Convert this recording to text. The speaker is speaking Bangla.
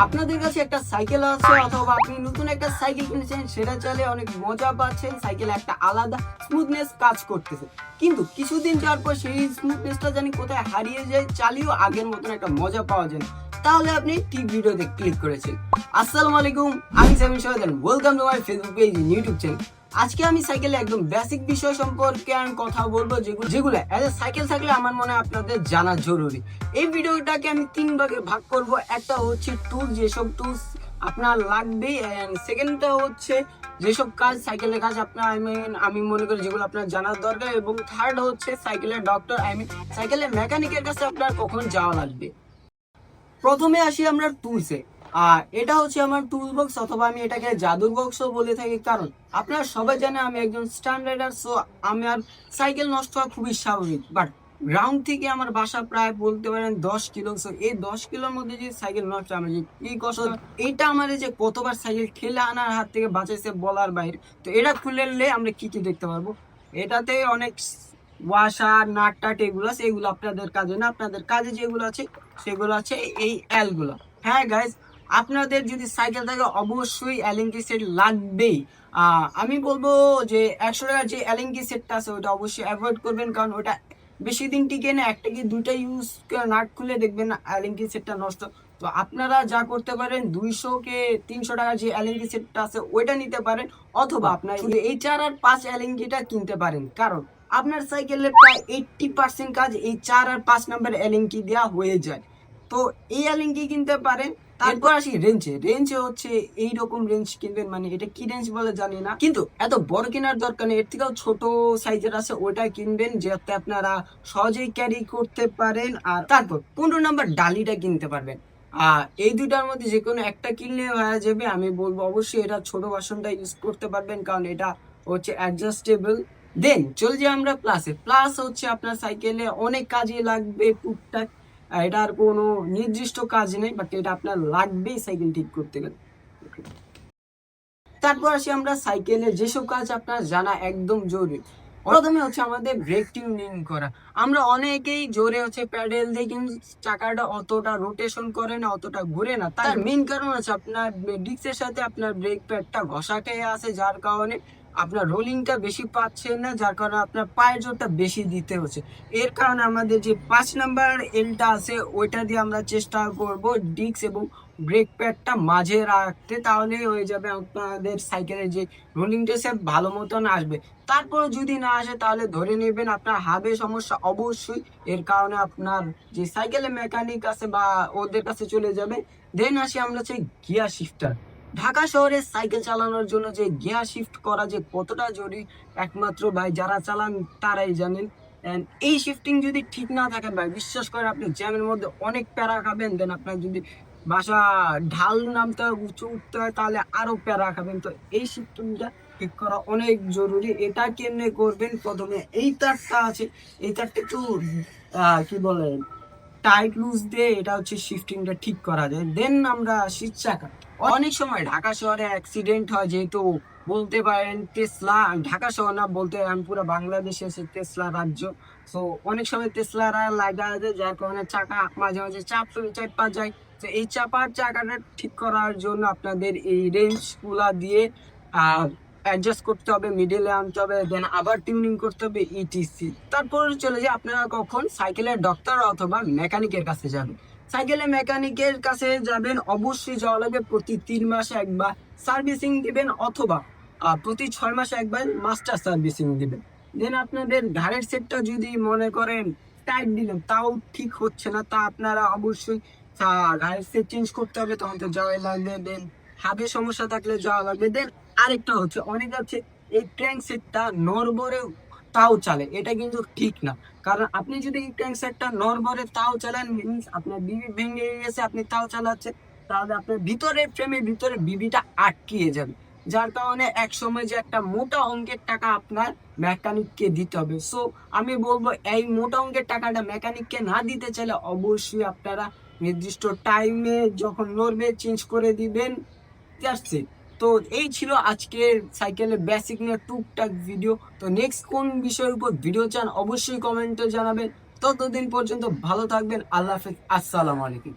আপনাদের কাছে একটা সাইকেল আছে অথবা আপনি নতুন একটা সাইকেল কিনেছেন, সেটা চালিয়ে অনেক মজা পাচ্ছেন, সাইকেলে একটা আলাদা স্মুথনেস কাজ করতেছে, কিন্তু কিছুদিন যাওয়ার পর সেই স্মুথনেসটা জানি কোথায় হারিয়ে যায়, চালিয়েও আগের মতন একটা মজা পাওয়া যায় না। তাহলে আপনি ঠিক ভিডিওতে ক্লিক করেছেন। আসসালামু আলাইকুম, আমি Samin Shahed, welcome to my Facebook page, YouTube channel. আজকে আমি সাইকেলে একদম বেসিক বিষয় সম্পর্কে আমি কথা বলবো, যেগুলো এজ এ সাইকেল থাকলে আমার মনে হয় আপনাদের জানা জরুরি। এই ভিডিওটাকে আমি 3 ভাগে ভাগ করব। একটা হচ্ছে টুলস, যেসব টুলস আপনার লাগবে, এন্ড সেকেন্ডটা হচ্ছে যেসব কাজ সাইকেলের কাজ আপনার আমি মনে করি যেগুলো আপনার জানার দরকার, এবং থার্ড হচ্ছে সাইকেলের ডক্টর সাইকেলের মেকানিকের কাছে আপনার কখন যাওয়া লাগবে। প্রথমে আসি আমরা টুলসে। আর এটা হচ্ছে আমার টুল বক্স, অথবা আমি এটাকে জাদুর বক্সও বলে থাকি, কারণ আপনারা সবাই জানে আমি একজন স্টান্ট রাইডার। সো আমার সাইকেল নষ্ট হওয়া খুবই স্বাভাবিক, বাট গ্রাউন্ড থেকে আমার বাসা প্রায় বলতে পারেন 10 কিলো। সো এই 10 কিলোর মধ্যে যে সাইকেল নষ্ট, আমি যে কি কষ্ট, এইটা আমার যে কতবার সাইকেল ঠেলে আনার হাত থেকে বাঁচাইছে বলার বাইরে। তো এটা খুললে আমরা কি কি দেখতে পারবো, এটাতে অনেক ওয়াশার নাট টাট এগুলো আছে, এগুলো আপনাদের কাজে না। আপনাদের কাজে যেগুলো আছে সেগুলো আছে এই এল গুলো। হ্যাঁ গাইজ, আপনাদের যদি সাইকেল থাকে অবশ্যই অ্যালিঙ্কি সেট লাগবেই। আমি বলবো যে 100 টাকার যে অ্যালিঙ্কি সেটটা আছে ওটা অবশ্যই অ্যাভয়েড করবেন, কারণ ওটা বেশি দিন টিকে না। একটা কি দুইটা ইউজ নাট খুলে দেখবেন না অ্যালিঙ্কি সেটটা নষ্ট। তো আপনারা যা করতে পারেন 200 কে 300 টাকার যে অ্যালিঙ্কি সেটটা আছে ওইটা নিতে পারেন, অথবা আপনার শুধু এই 4 আর 5 অ্যালিঙ্কিটা কিনতে পারেন, কারণ আপনার সাইকেলের প্রায় 80% কাজ এই 4 আর 5 নাম্বার এলিঙ্কি দেওয়া হয়ে যায়। তো এই এলিঙ্কি কিনতে পারেন। তারপর আসি রেঞ্জে হচ্ছে এইরকম রেঞ্জ কিনবেন, মানে এটা কি রেঞ্জ বলে জানি না, কিন্তু এত বড় কেনার দরকার নেই, এর থেকেও ছোট সাইজের আছে ওইটা কিনবেন, যাতে আপনারা সহজেই ক্যারি করতে পারেন। আর তারপর 15 নাম্বার ডালিটা কিনতে পারবেন। এই দুইটার মধ্যে যে কোনো একটা কিনলে হয়ে যাবে। আমি বলবো অবশ্যই এটা ছোট ভার্সনটা ইউজ করতে পারবেন, কারণ এটা হচ্ছে অ্যাডজাস্টেবল। দেন চলে যাই আমরা প্লাসে। প্লাস হচ্ছে আপনার সাইকেলে অনেক কাজে লাগবে টুকটাক, এটার কোনো নির্দিষ্ট কাজ নেই, বাট এটা আপনার লাগবেই সাইকেল ঠিক করতে গেলে। তারপর আসি আমরা সাইকেলে যেসব কাজ আপনার জানা একদম জরুরি। প্রথমে হচ্ছে আমাদের ব্রেক টিউনিং করা। আমরা অনেকেই জোরে হচ্ছে প্যাডেল দিয়ে, কিন্তু চাকাটা অতটা রোটেশন করে না, অতটা ঘুরে না। তার মেইন কারণ হচ্ছে আপনার ডিস্কের সাথে আপনার ব্রেক প্যাডটা ঘষা খেয়ে আছে, যার কারণে আপনার রোলিংটা বেশি পাচ্ছেন না, যার কারণে আপনার পায়ের জোরটা বেশি দিতে হচ্ছে। এর কারণে আমাদের যে 5 নাম্বার এলটা আছে ওইটা দিয়ে আমরা চেষ্টা করব ডিস্ক এবং ব্রেক প্যাডটা মাঝে রাখতে, তাহলে হয়ে যাবে আপনাদের সাইকেলের যে রোলিং টেস্ট ভালো মতন আসবে। তারপরে যদি না আসে তাহলে ধরে নেবেন আপনার হাবে সমস্যা অবশ্যই, এর কারণে আপনার যে সাইকেলের মেকানিক আছে বা ওদের কাছে চলে যাবে। দেন আসি আমরা হচ্ছে গিয়ার শিফটার। ঢাকা শহরে সাইকেল চালানোর জন্য যে গিয়ার শিফট করা যে কতটা জরুরি, একমাত্র ভাই যারা চালান তারাই জানেন। এই শিফটিং যদি ঠিক না থাকে ভাই, বিশ্বাস করে আপনি জ্যামের মধ্যে অনেক প্যারা খাবেন। দেন আপনার যদি বাসা ঢাল নামতে হয়, উঁচু উঠতে হয়, তাহলে আরো প্যারা খাবেন। তো এই শিফটিংটা ঠিক করা অনেক জরুরি। এটা কেমনে করবেন, প্রথমে এই তারটা আছে, এই তারটা একটু কি বলে টাইট লুজ দিয়ে এটা হচ্ছে শিফটিংটা ঠিক করা যায়। দেন আমরা শীত চাকা। অনেক সময় ঢাকা শহরে অ্যাক্সিডেন্ট হয়, যেহেতু বলতে পারেন টেসলা, ঢাকা শহর না বলতে আমি পুরো বাংলাদেশে আছে টেসলা রাজ্য। তো অনেক সময় টেসলারা লাগা যায়, যার কারণে চাকা মাঝে মাঝে চাপা যায়। তো এই চাপার চাকাটা ঠিক করার জন্য আপনাদের এই রেঞ্জ গুলা দিয়ে অ্যাডজাস্ট করতে হবে, মিডলে আনতে হবে, দেন আবার টিউনিং করতে হবে ইটিসি। তারপর চলে যায় আপনারা কখন সাইকেলের ডক্টর অথবা মেকানিকের কাছে যাবেন। সাইকেলের মেকানিকের কাছে যাবেন, অবশ্যই যাওয়া লাগবে প্রতি 3 মাসে একবার সার্ভিসিং দিবেন, অথবা প্রতি 6 মাসে একবার মাস্টার সার্ভিসিং দিবেন। দেন আপনাদের ঘাড়ের সেটটা যদি মনে করেন টাইট দিলেন তাও ঠিক হচ্ছে না, তা আপনারা অবশ্যই ঘাড়ের সেট চেঞ্জ করতে হবে, তখন তো যাওয়াই লাগবে। দেন হাবে সমস্যা থাকলে যাওয়া লাগবে। দেন আরেকটা হচ্ছে অনেক আছে এই ক্র্যাঙ্ক সেটটা নড়বড়ে তাও চালে, এটা কিন্তু ঠিক না। কারণ আপনি যদি এই ক্র্যাঙ্ক সেটটা নড়বড়ে তাও চালান, মিনস আপনার বিবি ভেঙে গেছে, আপনি তাও চালাচ্ছেন, তাহলে আপনার ভিতরে ফ্রেমের ভিতরে বিবিটা আটকিয়ে যাবে, যার কারণে এক সময় যে একটা মোটা অঙ্কের টাকা আপনার মেকানিককে দিতে হবে। সো আমি বলবো এই মোটা অঙ্কের টাকাটা মেকানিককে না দিতে চাইলে অবশ্যই আপনারা নির্দিষ্ট টাইমে যখন নড়বে চেঞ্জ করে দিবেন। আসছে। তো এই ছিল আজকের সাইকেলের বেসিক নিয়ে টুকটাক ভিডিও। তো নেক্সট কোন বিষয়ের উপর ভিডিও চান অবশ্যই কমেন্টে জানাবেন। ততদিন পর্যন্ত ভালো থাকবেন। আল্লাহ হাফেজ, আসসালামু আলাইকুম।